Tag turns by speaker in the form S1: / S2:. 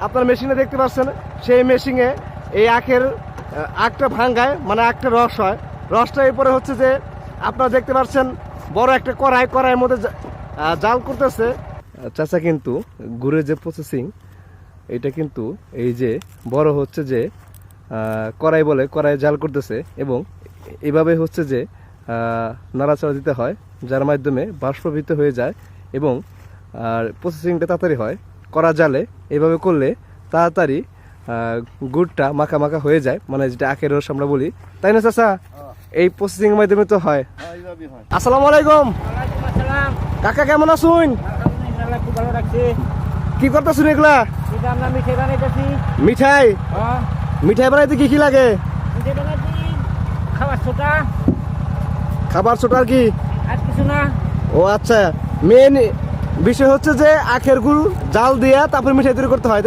S1: আপনার মেশিনে দেখতে পাচ্ছেন, সেই মেশিনে এই আখটা ভাঙ্গায়, মানে আখটা রস হয়। রসটা এরপরে হচ্ছে যে আপনারা দেখতে পাচ্ছেন বড় একটা কড়াইয়ের মধ্যে জাল করতেছে চাচা। কিন্তু গুড়ের যে প্রসেসিং, এটা কিন্তু এই যে বড় হচ্ছে যে কড়াই জাল করতেছে, এবং এভাবে হচ্ছে যে নাড়াচাড়া দিতে হয়, যার মাধ্যমে বাষ্পীভূত হয়ে যায় এবং প্রসেসিংটা তাড়াতাড়ি হয়। কড়া জালে এভাবে করলে তাড়াতাড়ি গুড়টা মাখা মাখা হয়ে যায়, মানে যেটা আখের রস আমরা বলি, তাই না চাচা? এই প্রসেসিং এর মাধ্যমে তো হয়। আসসালামু আলাইকুম কাকা, কেমন আছেন? কি করতেছেন এগুলা? মিঠাই মিঠাই বানাইতে কি কি লাগে? খাবার ছোটা আর কি? ও আচ্ছা, মেন বিষয় হচ্ছে যে আখের গুড় জাল দিয়া তারপর মিঠাই তৈরি করতে হয়।